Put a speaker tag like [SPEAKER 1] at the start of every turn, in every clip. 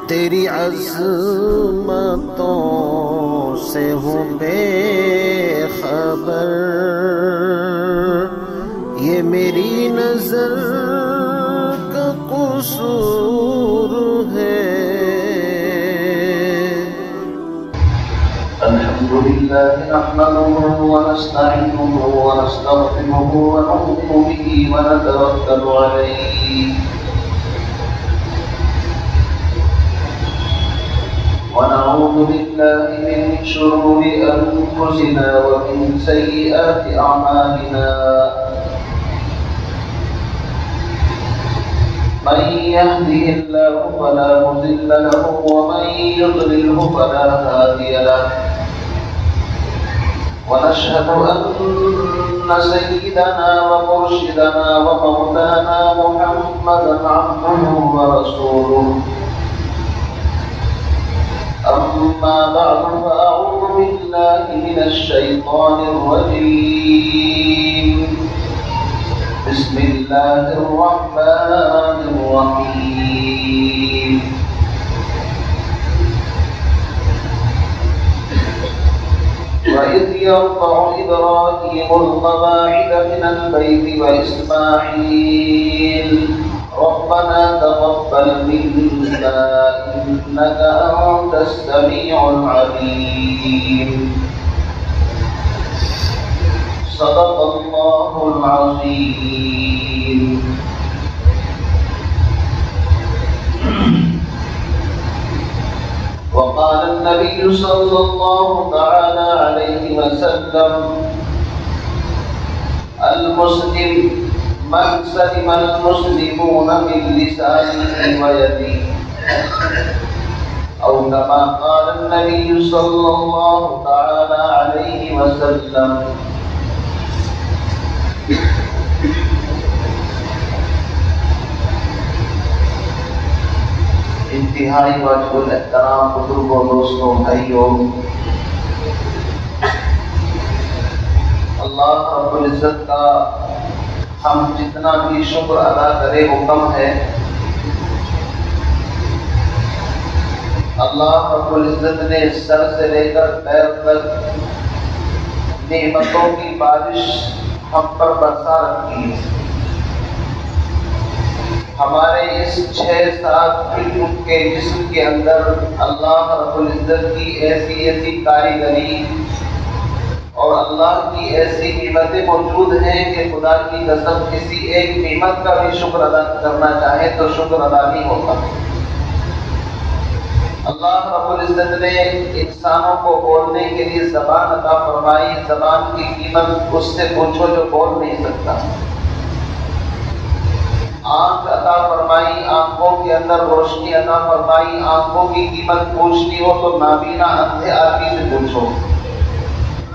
[SPEAKER 1] تیری عظمتوں سے ہوں بے خبر، یہ میری نظر کا قصور ہے۔
[SPEAKER 2] الحمد لله نحمده ونستعينه ونستغفره ونؤمن به ونتوكل عليه ونعوذ بالله من شرور أنفسنا ومن سيئات أعمالنا، من يهده الله فلا مضل له ومن يضلله فلا هادي له، ونشهد أن سيدنا ومرشدنا ومولانا محمدا عبده ورسوله، أما بعد فأعوذ بالله من الشيطان الرجيم، بسم الله الرحمن الرحيم، وإذ يرفع إبراهيم القواعد من البيت وإسماعيل ربنا تقبل منا إنك أنت السميع العليم، صدق الله العظيم۔ وقال النبي صلى الله تعالى عليه وسلم المسلم من سلم المسلمون من لسانه ويده، أو كما قال النبي صلى الله تعالى عليه وسلم۔ انتہائی واجب الاحترام بزرگوں، دوستوں، بھائیوں، اللہ رب العزت کا ہم جتنا بھی شکر ادا کرے وہ کم ہے۔ اللہ رب العزت نے سر سے لے کر پیر تک نعمتوں کی بارش ہم پر برسا رکھی ہے۔ ہمارے اس 6-7 فٹ کے جسم کے اندر اللہ رب العزت کی ایسی کاریگری اور اللہ کی ایسی نعمتیں موجود ہیں کہ خدا کی قسم کسی ایک نعمت کا بھی شکر ادا کرنا چاہے تو شکر ادا نہیں ہوتا۔ اللہ رب العزت نے انسانوں کو بولنے کے لیے زبان عطا فرمائی، زبان کی قیمت اس سے پوچھو جو بول نہیں سکتا۔ آنکھ عطا فرمائی، آنکھوں کے اندر روشنی عطا فرمائی، آنکھوں کی قیمت پوچھنی ہو تو نابینا اندھے آدمی سے پوچھو،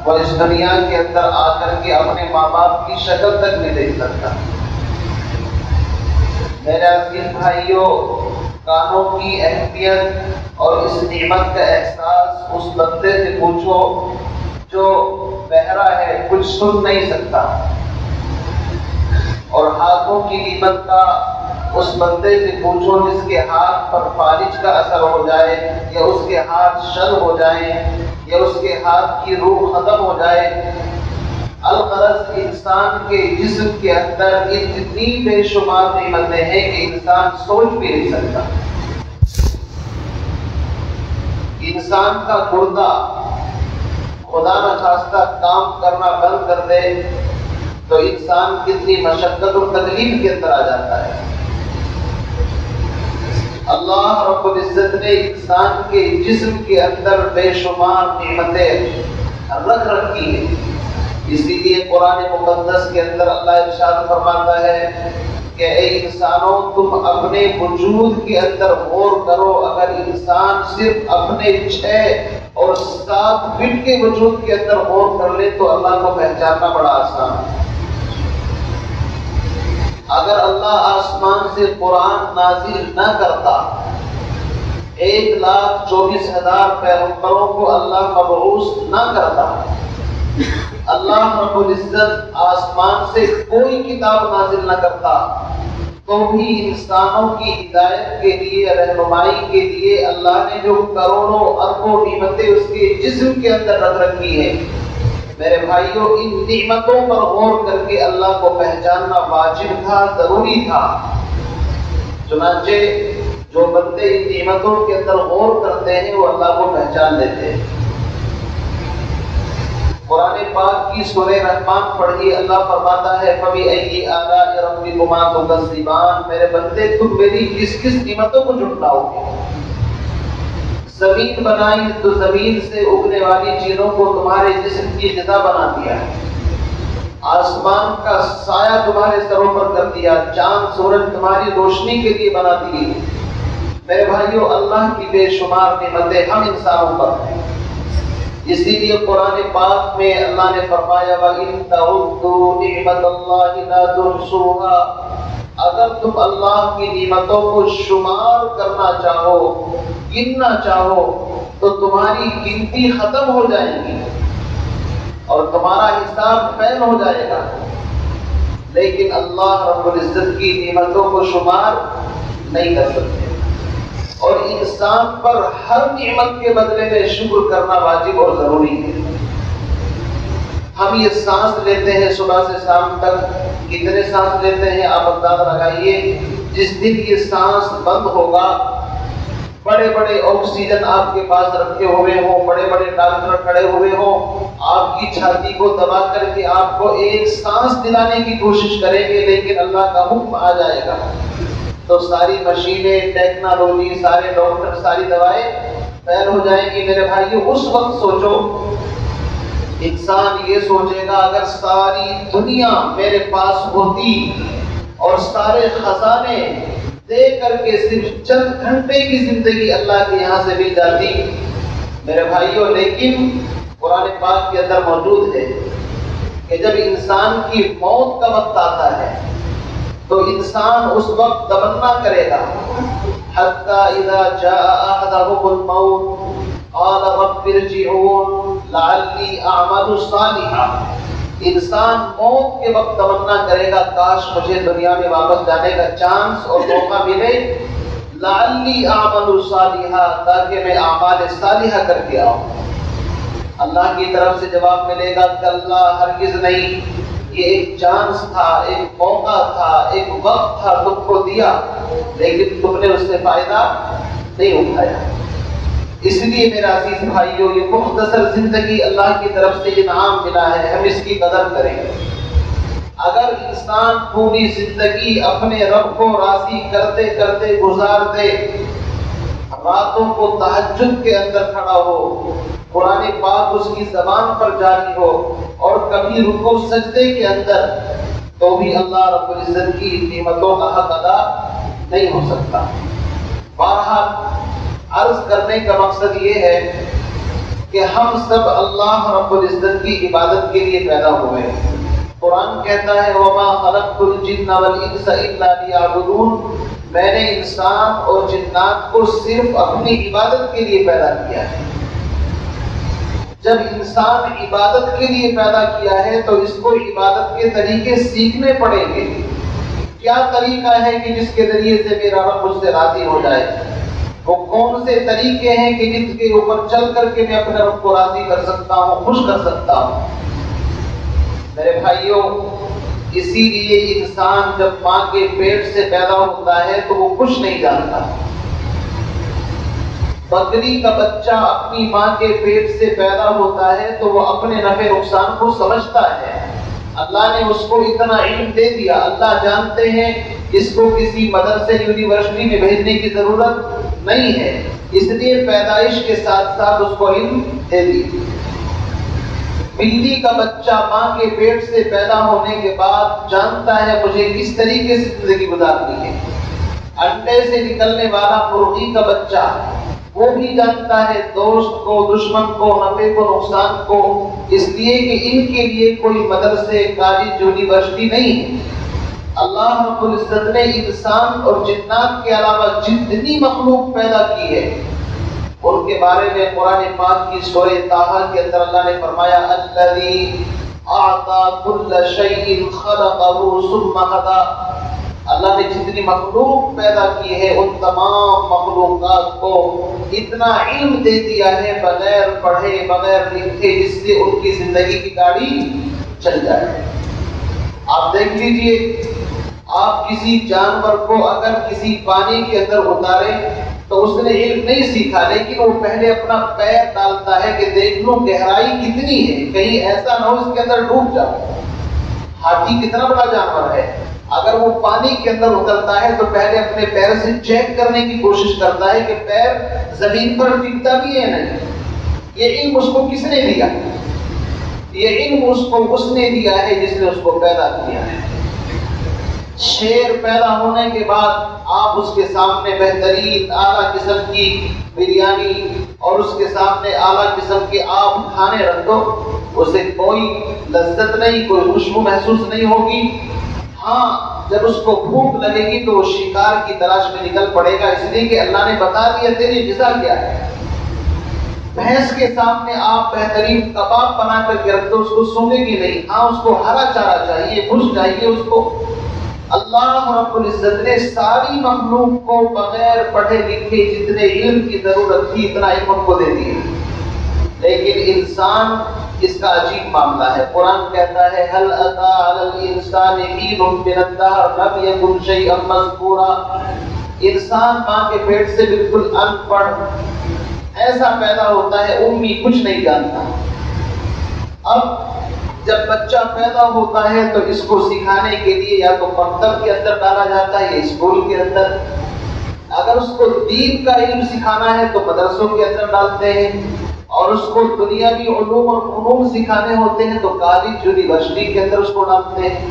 [SPEAKER 2] وہ اس دنیا کے اندر آ کر کے اپنے ماں باپ کی شکل تک نہیں دیکھ سکتا۔ میرے عزیز بھائیوں، کانوں کی اہمیت اور اس نعمت کا احساس اس بندے سے پوچھو جو بہرا ہے، کچھ سن نہیں سکتا، اور ہاتھوں کی نعمت کا اس بندے سے پوچھو جس کے ہاتھ پر فالج کا اثر ہو جائے، یا اس کے ہاتھ شل ہو جائیں، یا اس کے ہاتھ کی روح ختم ہو جائے۔ الغرض انسان کے جسم کے اندر اتنی بے شمار نعمتیں ہیں کہ انسان سوچ بھی نہیں سکتا۔ انسان کا گردہ خدا نخواستہ کام کرنا بند کر دے تو انسان کتنی مشقت اور تکلیف کے اندر آ جاتا ہے۔ اللہ رب العزت نے انسان کے جسم کے اندر بے شمار نعمتیں رکھ رکھی ہیں، اسی لیے قرآن مقدس کے اندر اللہ ارشاد فرماتا ہے کہ اے انسانوں تم اپنے وجود کے اندر غور کرو، اگر انسان صرف اپنے 6 اور 7 فٹ کے وجود کے اندر غور کر لے تو اللہ کو پہچاننا بڑا آسان ہے۔ اگر اللہ آسمان سے قرآن نازل نہ کرتا، 1,24,000 پیغمبروں کو اللہ مبعوث نہ کرتا، اللہ رب العزت آسمان سے کوئی کتاب نازل نہ کرتا، تو بھی انسانوں کی ہدایت کے لیے، رہنمائی کے لیے اللہ نے جو کروڑوں اربوں نعمتیں اس کے جسم کے اندر رکھ رکھی ہیں، میرے بھائیوں ان نعمتوں پر غور کر کے اللہ کو پہچاننا واجب تھا، ضروری تھا۔ چنانچہ جو بندے ان نعمتوں کے اندر غور کرتے ہیں وہ اللہ کو پہچان لیتے ہیں۔ قرآن پاک کی سورہ رحمان پڑھیے، اللہ فرماتا ہے فَبِأَيِّ آلَاءِ رَبِّكُمَا تُكَذِّبَانِ، میرے بندے تم میری کس کس نعمتوں کو جھٹلاؤ گے؟ زمین بنائی تو زمین سے اگنے والی چیزوں کو تمہارے جسم کی غذا بنا دیا، آسمان کا سایہ تمہارے سروں پر کر دیا، چاند سورج تمہاری روشنی کے لیے بنا دی۔ میرے بھائیوں اللہ کی بے شمار نعمتیں ہم انسانوں پر ہیں، اسی لیے قرآن پاک میں اللہ نے فرمایا وَإِن تَعُدُّوا نِعْمَتَ اللَّهِ لَا تُحْصُوهَا، اگر تم اللہ کی نعمتوں کو شمار کرنا چاہو، گننا چاہو تو تمہاری گنتی ختم ہو جائے گی اور تمہارا حساب فیل ہو جائے گا، لیکن اللہ رب العزت کی نعمتوں کو شمار نہیں کر سکتے، اور انسان پر ہر نعمت کے بدلے میں شکر کرنا واجب اور ضروری ہے۔ ہم یہ سانس لیتے ہیں صبح سے شام تک، کتنے سانس لیتے ہیں آپ اندازہ لگائیے۔ جس دن یہ سانس بند ہوگا، بڑے بڑے آکسیجن آپ کے پاس رکھے ہوئے ہوں، بڑے بڑے ڈاکٹر کھڑے ہوئے ہوں، آپ کی چھاتی کو دبا کر کے آپ کو ایک سانس دلانے کی کوشش کریں گے، لیکن اللہ کا حکم آ جائے گا تو ساری مشینیں، ٹیکنالوجی، سارے ڈاکٹر، ساری دوائیں فیل ہو جائیں گی۔ میرے بھائیو اس وقت سوچو، انسان یہ سوچے گا اگر ساری دنیا میرے پاس ہوتی اور سارے خزانے دے کر کے صرف چند گھنٹے کی زندگی اللہ کے یہاں سے مل جاتی، میرے بھائیو، لیکن قرآن پاک کے اندر موجود ہے کہ جب انسان کی موت کا وقت آتا ہے تو انسان اس وقت تمنا کرے گا حَتَّى إِذَا جَاءَ أَحَدَهُمُ الْمَوْتُ قَالَ رَبِّ ارْجِعُونِ لَعَلِّي أَعْمَلُ صَالِحًا، انسان موت کے وقت تمنا کرے گا کاش مجھے دنیا میں واپس جانے کا چانس اور موقع ملے، لَعَلِّي أَعْمَلُ صَالِحًا، تاکہ میں اعمال صالحہ کر کے آؤں۔ اللہ کی طرف سے جواب ملے گا کلا، ہرگز نہیں، یہ ایک چانس تھا، ایک موقع تھا، ایک وقت تھا، تم کو دیا لیکن تم نے اس سے فائدہ نہیں اٹھایا۔ اس لیے میرا عزیز بھائیو، یہ مختصر زندگی اللہ کی طرف سے انعام ملا ہے، ہم اس کی قدر کریں۔ اگر انسان پوری زندگی اپنے رب کو راضی کرتے کرتے گزار دے، راتوں کو تہجد کے اندر کھڑا ہو، قرآن پاک اس کی زبان پر جاری ہو اور کبھی رکوع سجدے کے اندر، تو بھی اللہ رب العزت کی نعمتوں کا حق ادا نہیں ہو سکتا۔ بہرحال عرض کرنے کا مقصد یہ ہے کہ ہم سب اللہ رب العزت کی عبادت کے لیے پیدا ہوئے ہیں۔ قرآن کہتا ہے وَمَا خَلَقْتُ الْجِنَّ وَالْإِنسَ إِلَّا لِيَعْبُدُونِ، میں نے انسان اور جنات کو صرف اپنی عبادت کے لیے پیدا کیا ہے۔ جب انسان عبادت کے لیے پیدا کیا ہے تو اس کو عبادت کے طریقے سیکھنے پڑیں گے۔ کیا طریقہ ہے کہ جس کے ذریعے سے میرا رب مجھ سے راضی ہو جائے؟ وہ کون سے طریقے ہیں کہ جن کے اوپر چل کر کے میں اپنے رب کو راضی کر سکتا ہوں، خوش کر سکتا ہوں؟ میرے بھائیوں، اسی لیے انسان جب ماں کے پیٹ سے پیدا ہوتا ہے تو وہ کچھ نہیں جانتا۔ بکری کا بچہ اپنی ماں کے پیٹ سے پیدا ہوتا ہے تو وہ اپنے نفع نقصان کو سمجھتا ہے۔ اللہ نے اس کو اتنا علم دے دیا، اللہ جانتے ہیں اس کو کسی مدرسے یونیورسٹی میں بھیجنے کی ضرورت نہیں ہے، اس لیے پیدائش کے ساتھ ساتھ اس کو علم دے دی۔ بلی کا بچہ ماں کے پیٹ سے پیدا ہونے کے بعد جانتا ہے مجھے کس طریقے سے زندگی گزارنی ہے۔ انڈے سے نکلنے والا مرغی کا بچہ وہ بھی جانتا ہے دوست کو، دشمن کو، نفع کو، نقصان کو، اس لیے کہ ان کے لیے کوئی مدرسے، کالج، یونیورسٹی نہیں ہے۔ اللہ رب العزت نے انسان اور جنات کے علاوہ جتنی مخلوق پیدا کی ہے ان کے بارے میں قرآن پاک کی سورہ طٰہٰ کے اندر اللہ نے فرمایا الذی اعطى كل شيء خلقه ثم هدى، اللہ نے جتنی مخلوق پیدا کی ہے ان تمام مخلوقات کو اتنا علم دے دیا ہے بغیر پڑھے بغیر لکھے، جس سے ان کی زندگی کی گاڑی چل جائے۔ آپ دیکھ لیجئے، آپ کسی جانور کو اگر کسی پانی کے اندر اتارے تو اس نے علم نہیں سیکھا، لیکن وہ پہلے اپنا پیر ڈالتا ہے کہ دیکھ لوں گہرائی کتنی ہے، کہیں ایسا نہ ہو اس کے اندر ڈوب جاؤ۔ ہاتھی کتنا بڑا جانور ہے، اگر وہ پانی کے اندر اترتا ہے تو پہلے اپنے پیر سے چیک کرنے کی کوشش کرتا ہے کہ پیر زمین پر ٹکتا بھی ہے نہیں۔ یہ علم اس کو کس نے دیا؟ یہ علم اس نے دیا ہے جس نے اس کو پیدا کیا ہے۔ شیر پیدا ہونے کے بعد آپ اس کے سامنے بہترین اعلیٰ قسم کی بریانی اور اس کے سامنے اعلیٰ قسم کے آپ کھانے رکھ دو، اسے کوئی لذت نہیں، کوئی خوشبو محسوس نہیں ہوگی۔ ہاں جب اس کو بھوک لگے گی تو وہ شکار کی تلاش میں نکل پڑے گا، اس لیے کہ اللہ نے بتا دیا تیری غذا کیا ہے۔ بھینس کے سامنے آپ بہترین کباب بنا کر کے رکھ دو، اس کو سونگے گی نہیں، ہاں اس کو ہرا چارہ چاہیے، گوشت چاہیے اس کو۔ اللہ رب العزت نے ساری مخلوق کو بغیر پڑھے لکھے جتنے علم کی ضرورت تھی اتنا علم ان کو دے دیا، لیکن انسان اس کا عجیب معاملہ ہے۔ قرآن کہتا ہے هل اتى على الانسان حين من الدهر لم يكن شيئا مذكورا۔ انسان ماں کے پیٹ سے بالکل ان پڑھ ایسا پیدا ہوتا ہے، امی کچھ نہیں جانتا۔ اب جب بچہ پیدا ہوتا ہے تو اس کو سکھانے کے لیے یا تو مکتب کے اندر ڈالا جاتا ہے یا اسکول کے اندر، اگر اس کو دین کا علم سکھانا ہے تو مدرسوں کے اندر ڈالتے ہیں، اور اس کو دنیاوی علوم اور فنون سکھانے ہوتے ہیں تو کالج یونیورسٹی کے اندر اس کو ڈالتے ہیں۔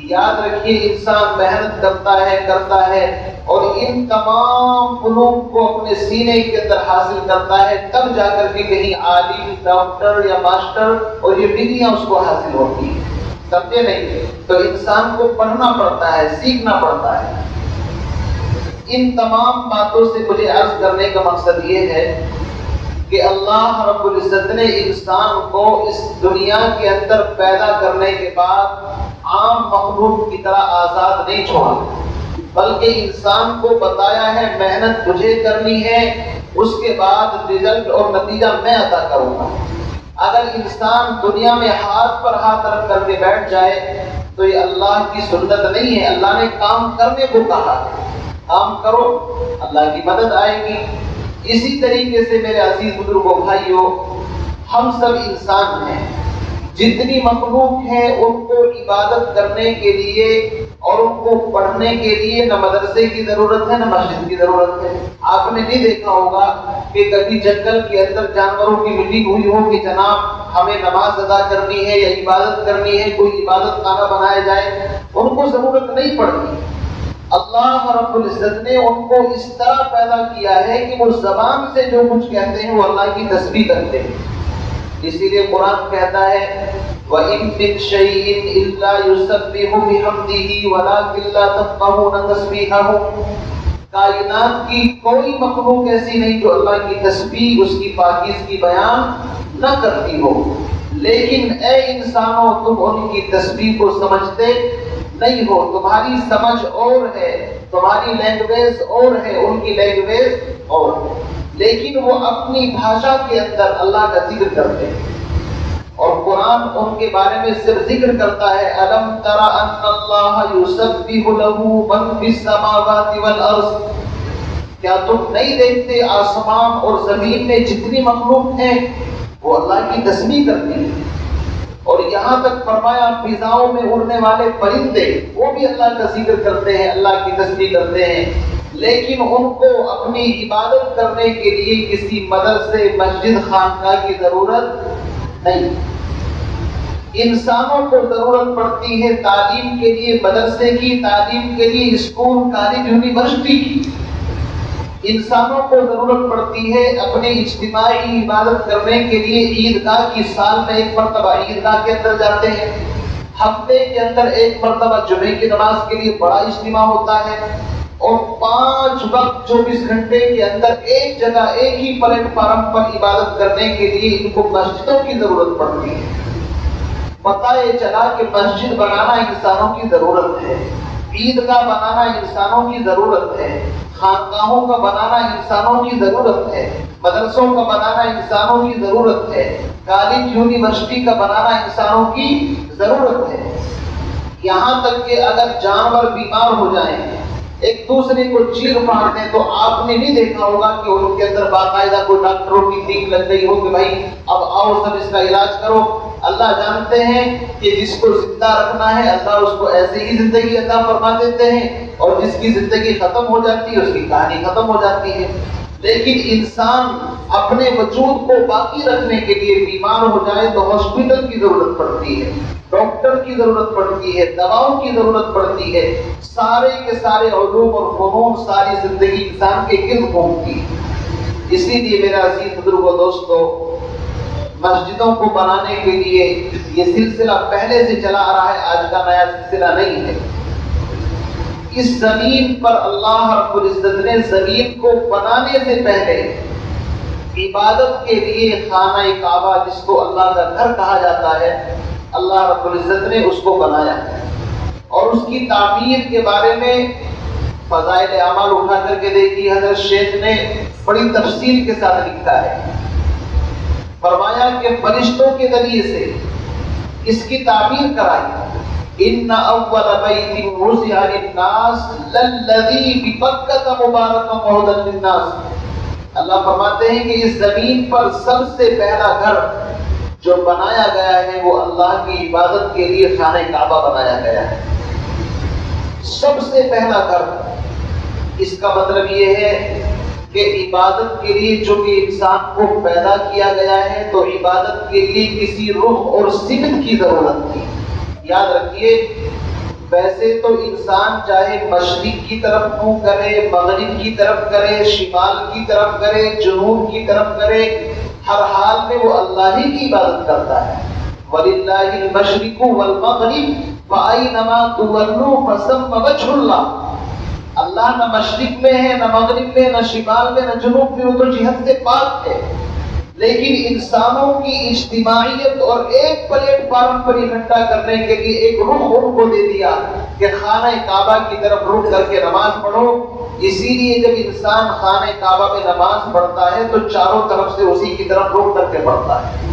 [SPEAKER 2] یاد رکھیے انسان محنت کرتا ہے اور ان تمام علوم کو اپنے سینے کے اندر حاصل کرتا ہے، تب جا کر کے کہیں عالم، ڈاکٹر یا ماسٹر اور یہ ڈگریاں اس کو حاصل ہوتی ہیں، سمجھے نہیں؟ تو انسان کو پڑھنا پڑتا ہے، سیکھنا پڑتا ہے۔ ان تمام باتوں سے مجھے عرض کرنے کا مقصد یہ ہے کہ اللہ رب العزت نے انسان کو اس دنیا کے اندر پیدا کرنے کے بعد عام مخلوق کی طرح آزاد نہیں چھوڑا، بلکہ انسان کو بتایا ہے محنت تجھے کرنی ہے، اس کے بعد رزلٹ اور نتیجہ میں عطا کروں گا۔ اگر انسان دنیا میں ہاتھ پر ہاتھ رکھ کر کے بیٹھ جائے تو یہ اللہ کی سنت نہیں ہے۔ اللہ نے کام کرنے کو کہا، کام کرو، اللہ کی مدد آئے گی۔ اسی طریقے سے میرے عزیز بزرگوں بھائیوں، ہم سب انسان ہیں، جتنی مخلوق ہے ان کو عبادت کرنے کے لیے اور ان کو پڑھنے کے لیے نہ مدرسے کی ضرورت ہے نہ مسجد کی ضرورت ہے۔ آپ نے نہیں دیکھا ہوگا کہ کبھی جنگل کے اندر جانوروں کی میٹنگ ہوئی ہو کہ جناب ہمیں نماز ادا کرنی ہے یا عبادت کرنی ہے، کوئی عبادت خانہ بنایا جائے، ان کو ضرورت نہیں پڑتی۔ اللہ رب العزت نے ان کو اس طرح پیدا کیا ہے کہ وہ زبان سے جو کچھ کہتے ہیں وہ اللہ کی تسبیح کرتے ہیں۔ اسی لیے قرآن کہتا ہے وَإِن مِّن شَيْءٍ إِلَّا يُسَبِّحُ بِحَمْدِهِ وَلَٰكِن لَّا تَفْقَهُونَ تَسْبِيحَهُم۔ کائنات کی کوئی مخلوق ایسی نہیں جو اللہ کی تسبیح، اس کی پاکیزگی بیان نہ کرتی ہو، لیکن اے انسانوں تم ان کی تسبیح کو سمجھتے نہیں ہو، تمہاری سمجھ اور ہے، تمہاری لینگویج اور ہے، ان کی لینگویج اور ہے، لیکن وہ اپنی بھاشا کے اندر اللہ کا ذکر کرتے ہیں۔ اور قرآن ان کے بارے میں صرف ذکر کرتا ہے أَلَمْ تَرَ أَنَّ اللَّهَ يُسَبِّحُ لَهُ مَن فِي السَّمَاوَاتِ وَالْأَرْضِ، کیا تم نہیں دیکھتے آسمان اور زمین میں جتنی مخلوق ہیں وہ اللہ کی تسبیح کرتی ہیں؟ اور یہاں تک فرمایا فضاؤں میں اڑنے والے پرندے وہ بھی اللہ کا ذکر کرتے ہیں، اللہ کی تسبیح کرتے ہیں، لیکن ان کو اپنی عبادت کرنے کے لیے کسی مدرسے، مسجد، خانقاہ کی ضرورت نہیں۔ انسانوں کو ضرورت پڑتی ہے تعلیم کے لیے مدرسے کی، تعلیم کے لیے اسکول، کالج، یونیورسٹی کی۔ انسانوں کو ضرورت پڑتی ہے اپنی اجتماعی عبادت کرنے کے لیے عیدگاہ کی، سال میں ایک مرتبہ عیدگاہ کے اندر جاتے ہیں، ہفتے کے اندر ایک مرتبہ جمعے کی نماز کے لیے بڑا اجتماع ہوتا ہے، اور 5 وقت 24 گھنٹے کے اندر ایک جگہ، ایک ہی پلیٹ فارم پر عبادت کرنے کے لیے ان کو مسجدوں کی ضرورت پڑتی ہے۔ پتہ یہ چلا کہ مسجد بنانا انسانوں کی ضرورت ہے، عیدگاہ بنانا انسانوں کی ضرورت ہے، خانقاہوں کا بنانا انسانوں کی ضرورت ہے، مدرسوں کا بنانا انسانوں کی ضرورت ہے، کالج یونیورسٹی کا بنانا انسانوں کی ضرورت ہے۔ یہاں تک کہ اگر جانور بیمار ہو جائیں، ایک دوسرے کو چیر پھاڑ دیں، تو آپ نے نہیں دیکھا ہوگا کہ ان کے اندر باقاعدہ کوئی ڈاکٹروں کی ٹیم لگ گئی ہو کہ بھائی اب آؤ سب اس کا علاج کرو۔ اللہ جانتے ہیں کہ جس کو زندہ رکھنا ہے اللہ اس کو ایسے ہی زندگی عطا فرما دیتے ہیں، اور جس کی زندگی ختم ہو جاتی ہے اس کی کہانی ختم ہو جاتی ہے۔ لیکن انسان اپنے وجود کو باقی رکھنے کے لیے بیمار ہو جائے تو ہاسپٹل کی ضرورت پڑتی ہے، ڈاکٹر کی ضرورت پڑتی ہے، دواؤں کی ضرورت پڑتی ہے، سارے کے سارے علوم اور فنون ساری زندگی انسان کے گرد گھومتی ہے۔ اسی لیے میرا عزیز بزرگوں دوستو، مسجدوں کو بنانے کے لیے یہ سلسلہ پہلے سے چلا آ رہا ہے، آج کا نیا سلسلہ نہیں ہے۔ اس زمین پر اللہ رب العزت نے زمین کو بنانے سے پہلے عبادت کے لیے خانہ کعبہ، جس کو اللہ کا گھر کہا جاتا ہے، اللہ رب العزت نے اس کو بنایا، اور اس کی تعمیر کے بارے میں فضائل اعمال اٹھا کر کے دیکھی، حضرت شیخ نے بڑی تفصیل کے ساتھ لکھا ہے۔ فرمایا کہ فرشتوں کے ذریعے سے اس کی تعمیر کرائی۔ ان اول بیت وضع للناس للذی ببکۃ مبارکا وہدی للناس۔ اللہ فرماتے ہیں کہ اس زمین پر سب سے پہلا گھر جو بنایا گیا ہے وہ اللہ کی عبادت کے لیے خانہ کعبہ بنایا گیا ہے، سب سے پہلا گھر۔ اس کا مطلب یہ ہے کہ عبادت کے لیے چونکہ انسان کو پیدا کیا گیا ہے تو عبادت کے لیے کسی رخ اور سمت کی ضرورت تھی۔ یاد رکھیے، ویسے تو انسان چاہے مشرق کی طرف منہ کرے، مغرب کی طرف کرے، شمال کی طرف کرے، جنوب کی طرف کرے، ہر حال میں وہ اللہ ہی کی عبادت کرتا ہے۔ وَلِلَّهِ الْمَشْرِقُ وَالْمَغْرِبُ فَأَيْنَمَا تُوَلُّوا فَثَمَّ وَجْهُ اللَّهِ۔ اللہ نہ مشرق میں ہے، نہ مغرب میں، نہ شمال میں، نہ جنوب میں، وہ تو جہت سے پاک ہے۔ لیکن انسانوں کی اجتماعیت اور ایک پلیٹ فارم پر اکٹھا کرنے کے لیے ایک رخ ان کو دے دیا کہ خانہ کعبہ کی طرف رخ کر کے نماز پڑھو۔ اسی لیے جب انسان خانہ کعبہ میں نماز پڑھتا ہے تو چاروں طرف سے اسی کی طرف رخ کر کے پڑھتا ہے۔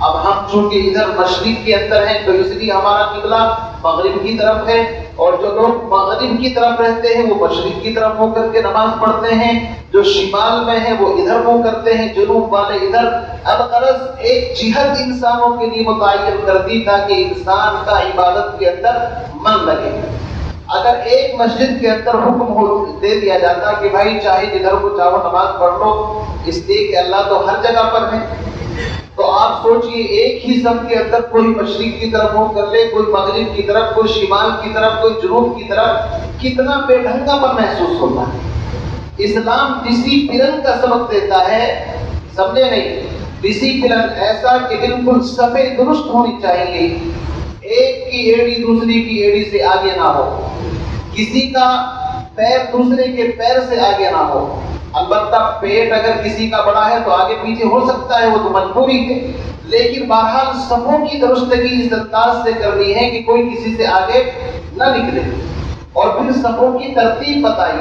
[SPEAKER 2] اب ہم چونکہ ادھر مشرق کے اندر ہیں تو اس لیے ہمارا قبلہ مغرب کی طرف ہے، اور جو لوگ مغرب کی طرف رہتے ہیں وہ مشرق کی طرف ہو کر کے نماز پڑھتے ہیں، جو شمال میں ہیں وہ ادھر ہو کرتے ہیں، جنوب والے ادھر۔ الغرض ایک جہت انسانوں کے لیے متعین کر دی تاکہ انسان کا عبادت کے اندر من لگے۔ اگر ایک مسجد کے اندر حکم دے دیا جاتا کہ بھائی چاہے جدھر کو چاہو نماز پڑھ لو، اس لیے کہ اللہ تو ہر جگہ پر ہے، تو آپ سوچئے ایک ہی صف کے اندر کوئی مشرق کی طرف منہ کر لے، کوئی مغرب کی طرف، کوئی شمال کی طرف، کوئی جنوب کی طرف، کتنا بے ڈھنگا پر محسوس ہوتا ہے۔ اسلام ڈسپلن کا سبق دیتا ہے، سمجھے نہیں؟ ڈسپلن ایسا کہ بالکل صفیں درست ہونی چاہیے، ایک کی ایڑی دوسری کی ایڑی سے آگے نہ ہو، کسی کا پیر دوسرے کے پیر سے آگے نہ ہو۔ البتہ پیٹ اگر کسی کا بڑا ہے تو آگے پیچھے ہو سکتا ہے، وہ تو مجبوری ہے، لیکن بہرحال صفوں کی درستگی اس انداز سے کرنی ہے کہ کوئی کسی سے آگے نہ نکلے۔ اور پھر صفوں کی ترتیب بتائی،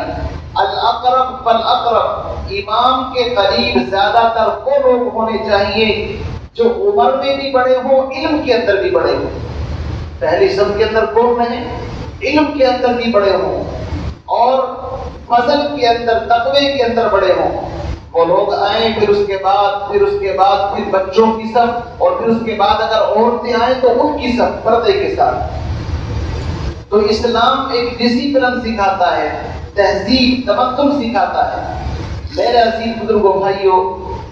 [SPEAKER 2] الاقرب فالاقرب، امام کے قریب زیادہ تر وہ لوگ ہونے چاہیے جو عمر میں بھی بڑے ہوں، علم کے اندر بھی بڑے ہوں۔ پہلی صف کے اندر کون رہے؟ علم کے اندر بھی بڑے ہوں اور فضل کے اندر، تقوی کے اندر بڑے ہوں۔ وہ لوگ آئیں، پھر اس کے بعد پھر بچوں کی صف، اور پھر اس کے بعد اگر عورتیں آئیں تو ان کی صف پردے کے ساتھ۔ تو اسلام ایک ڈسپلن سکھاتا ہے، تہذیب تمدن سکھاتا ہے۔ میرے عزیز بزرگوں بھائیوں،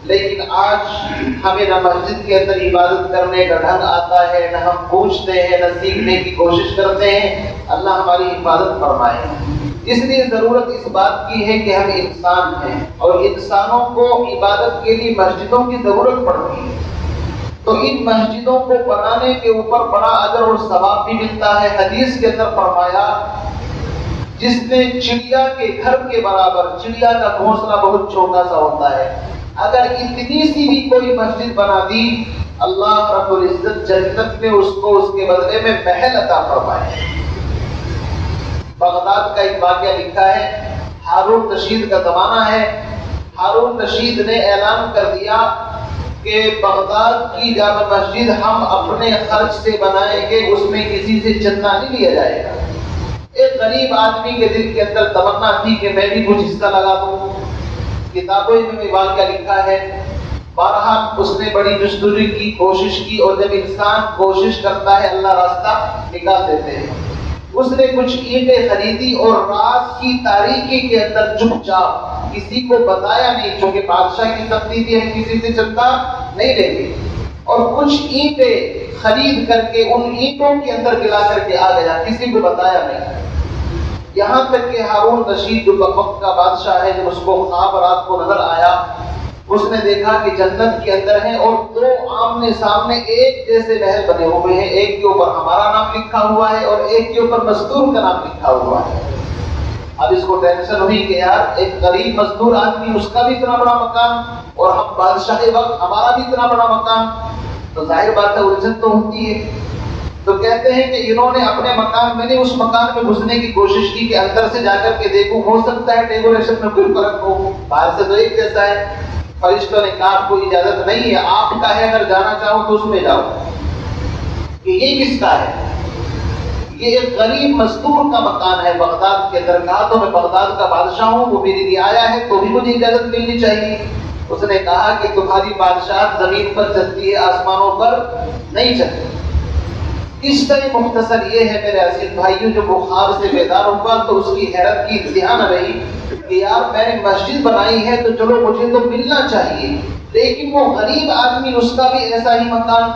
[SPEAKER 2] لیکن آج ہمیں نہ مسجد کے اندر عبادت کرنے کا ڈھنگ آتا ہے، نہ ہم پوچھتے ہیں، نہ سیکھنے کی کوشش کرتے ہیں۔ اللہ ہماری حفاظت فرمائے۔ اس لیے ضرورت اس بات کی ہے کہ ہم انسان ہیں اور انسانوں کو عبادت کے لیے مسجدوں کی ضرورت پڑتی ہے، تو ان مسجدوں کو بنانے کے اوپر بڑا اجر اور ثواب بھی ملتا ہے۔ حدیث کے اندر فرمایا، جس نے چڑیا کے گھر کے برابر، چڑیا کا گھونسلہ بہت چھوٹا سا ہوتا ہے، اگر اتنی سی بھی کوئی مسجد بنا دی، اللہ رب العزت جنت میں اس کو اس کے بدلے میں محل عطا فرمائے۔ بغداد کا ایک واقعہ لکھا ہے، ہارون رشید کا زمانہ ہے۔ ہارون رشید نے اعلان کر دیا کہ بغداد کی جامع مسجد ہم اپنے خرچ سے بنائیں گے، اس میں کسی سے چندہ نہیں لیا جائے گا۔ ایک غریب آدمی کے دل کے اندر تمنا تھی کہ میں بھی کچھ حصہ لگا دوں۔ کتابوں میں واقعہ لکھا ہے، بہرحال اس نے بڑی جستجو کی، کوشش کی، اور جب انسان کوشش کرتا ہے اللہ راستہ نکال دیتے ہیں۔ اس نے کچھ اینٹیں خریدی اور رات کی تاریکی کے اندر چپ چاپ، کسی کو بتایا نہیں، چونکہ بادشاہ کی سختی تھی ہم کسی سے چندہ نہیں لیں گے، اور کچھ اینٹیں خرید کر کے ان اینٹوں کے اندر گلا کر کے آ گیا، کسی کو بتایا نہیں۔ یہاں تک کہ ہارون رشید جو وقت کا بادشاہ ہے، جب اس کو خواب رات کو نظر آیا، اس نے دیکھا کہ جنت کے اندر ہے اور دو آمنے سامنے ایک جیسے محل بنے ہوئے ہیں، ایک کے اوپر ہمارا نام لکھا ہوا ہے اور ایک کے اوپر مزدور کا نام لکھا ہوا ہے۔ اب اس کو ٹینشن ہوئی کہ یار ایک غریب مزدور آدمی، اس کا بھی اتنا بڑا مکان، اور ہم بادشاہ وقت ہمارا بھی اتنا بڑا مکان، تو ظاہر بات ہے الجھن تو ہوتی ہے۔ تو کہتے ہیں کہ انہوں نے اپنے مکان، میں نے اس مکان میں گھسنے کی کوشش کی کہ اندر سے جا کر کے دیکھوں، ہو سکتا ہے ڈیکوریشن میں کوئی فرق ہو، باہر سے تو ایک جیسا ہے۔ فرشتوں نے کہا آپ کو اجازت نہیں ہے، آپ کا ہے، اگر جانا چاہو تو اس میں جاؤ۔ کہ یہ کس کا ہے؟ یہ ایک غریب مزدور کا مکان ہے بغداد کے اندر۔ کہا تو میں بغداد کا بادشاہ ہوں، وہ میرے لیے آیا ہے تو بھی مجھے اجازت ملنی چاہیے۔ اس نے کہا کہ تمہاری بادشاہت زمین پر چلتی ہے، آسمانوں پر نہیں چلتی۔ اس طرح مختصر یہ ہے میرے عزیز بھائیوں، جو وہ خواب سے بیدار ہوا تو اس کی حیرت کی انتہا نہ رہی کہ یار میں نے مسجد بنائی ہے تو چلو مجھے تو ملنا چاہیے، لیکن وہ غریب آدمی، اس کا بھی ایسا ہی مکان۔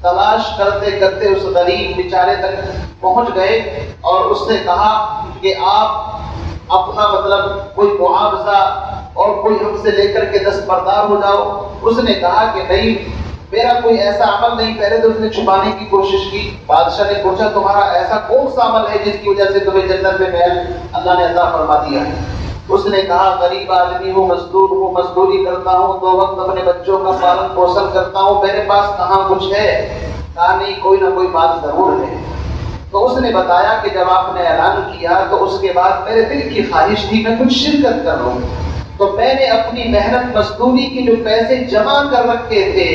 [SPEAKER 2] تلاش کرتے کرتے اس غریب بیچارے تک پہنچ گئے اور اس نے کہا کہ آپ اپنا مطلب کوئی معاوضہ اور کوئی ہم سے لے کر کے دستبردار ہو جاؤ۔ اس نے کہا کہ نہیں، میرا کوئی ایسا عمل نہیں۔ پہلے تو اس نے چھپانے کی کوشش کی۔ بادشاہ نے پوچھا تمہارا ایسا کون سا عمل ہے جس کی وجہ سے تمہیں جنت میں محل اللہ نے عطا فرما دیا ہے؟ اس نے کہا غریب آدمی ہوں، مزدور ہوں، مزدوری کرتا ہوں، 2 وقت اپنے بچوں کا پالن پوشن کرتا ہوں، میرے پاس کہاں کچھ ہے؟ کہا نہیں، کوئی نہ کوئی بات ضرور ہے۔ تو اس نے بتایا کہ جب آپ نے اعلان کیا تو اس کے بعد میرے دل کی خواہش تھی میں کچھ شرکت کر لوں، تو میں نے اپنی محنت مزدوری کے جو پیسے جمع کر رکھے تھے،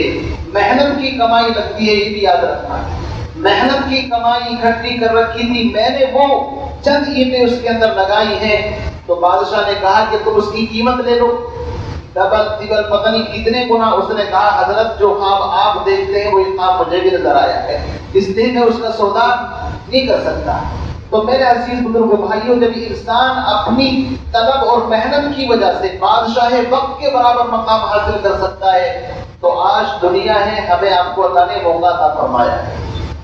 [SPEAKER 2] محنت کی کمائی لگتی ہے یہ بھی یاد رکھنا، محنت کی کمائی اکٹھی کر رکھی تھی، میں نے وہ چند اینٹیں اس کے اندر لگائی ہیں۔ تو بادشاہ نے کہا کہ تم اس کی قیمت لے لو، ڈبل ٹربل پتہ نہیں کتنے گنا۔ اس نے کہا حضرت جو خواب آپ دیکھتے ہیں وہی خواب مجھے بھی نظر آیا ہے، اس لیے میں اس کا سودا نہیں کر سکتا۔ تو میرے عزیز بزرگوں بھائیوں، جب انسان اپنی طلب اور محنت کی وجہ سے بادشاہ وقت کے برابر مقام حاصل کر سکتا ہے، تو آج دنیا ہے، ہمیں آپ کو اللہ نے موقع عطا فرمایا ہے،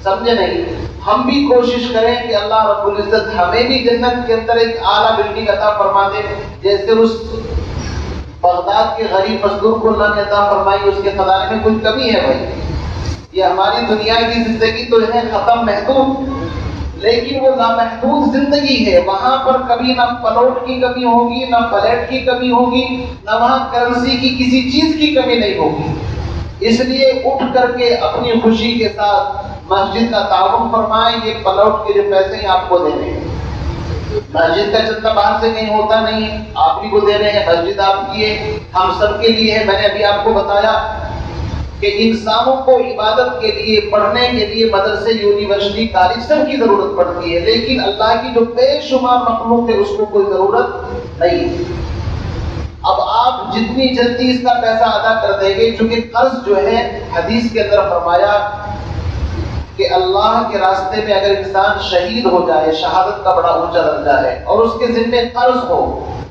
[SPEAKER 2] سمجھے نہیں؟ ہم بھی کوشش کریں کہ اللہ رب العزت ہمیں بھی جنت کے اندر ایک اعلیٰ بلڈنگ عطا فرما دے، جیسے اس بغداد کے غریب مزدور کو اللہ نے عطا فرمائی۔ اس کے خزانے میں کوئی کمی ہے بھائی؟ یہ ہماری دنیا کی زندگی تو ہے ختم، محدود، لیکن وہ لامحدود زندگی ہے۔ وہاں پر کبھی نہ پلوٹ کی کمی ہوگی، نہ پلیٹ کی کمی ہوگی، نہ وہاں کرنسی کی کسی چیز کی کمی نہیں ہوگی۔ اس لیے اٹھ کر کے اپنی خوشی کے ساتھ مسجد کا تعاون فرمائیں۔ یہ پلوٹ کے جو پیسے ہیں آپ کو دینے ہیں، مسجد کا چندہ باہر سے کہیں ہوتا نہیں ہے، آپ ہی کو دینے ہیں، مسجد آپ کی ہے، ہم سب کے لیے ہے۔ میں نے ابھی آپ کو بتایا کہ انسانوں کو عبادت کے لیے، پڑھنے کے لیے مدرسے، یونیورسٹی، کالج سب کی ضرورت پڑتی ہے، لیکن اللہ کی جو بے شمار مخلوق ہے اس کو کوئی ضرورت نہیں۔ اب آپ جتنی جلدی اس کا پیسہ ادا کر دیں گے، چونکہ قرض جو ہے حدیث کے اندر فرمایا کہ اللہ کے راستے میں اگر انسان شہید ہو جائے، شہادت کا بڑا اونچا درجہ ہے، اور اس کے ذمہ قرض ہو،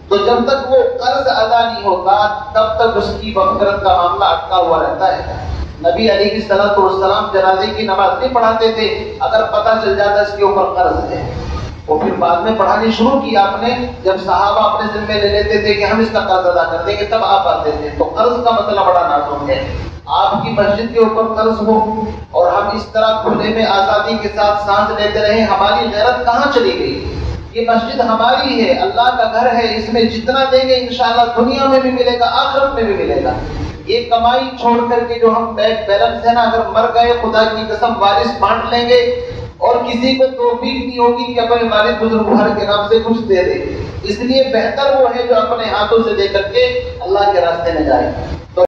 [SPEAKER 2] تو جب تک وہ قرض ادا نہیں ہوتا تب تک اس کی مغفرت کا معاملہ اٹکا ہوا رہتا ہے۔ نبی علیہ الصلوۃ والسلام جنازے کی نماز نہیں پڑھاتے تھے اگر پتہ چل جاتا اس کے اوپر قرض ہے، اور پھر بعد میں پڑھانی شروع کی آپ نے، جب صحابہ اپنے ذمہ لے لیتے تھے کہ ہم اس کا قرض ادا کر دیں گے تب آپ آتے تھے۔ تو قرض کا مسئلہ بڑا نازک ہے۔ آپ کی مسجد کے اوپر قرض ہو اور ہم اس طرح کھلے میں آزادی کے ساتھ سانس لیتے رہے، ہماری غیرت کہاں چلی گئی؟ یہ مسجد ہماری ہے، اللہ کا گھر ہے، اس میں جتنا دیں گے انشاءاللہ دنیا میں بھی ملے گا، آخرت میں بھی ملے گا۔ یہ کمائی چھوڑ کر کے جو ہم بینک بیلنس ہے نا، اگر مر گئے خدا کی قسم وارث بانٹ لیں گے اور کسی کو توفیق نہیں ہوگی کہ اپنے والد بزرگوار کے نام سے کچھ دے دے. اس لیے بہتر وہ ہے جو اپنے ہاتھوں سے دے کر کے اللہ کے راستے میں جائے.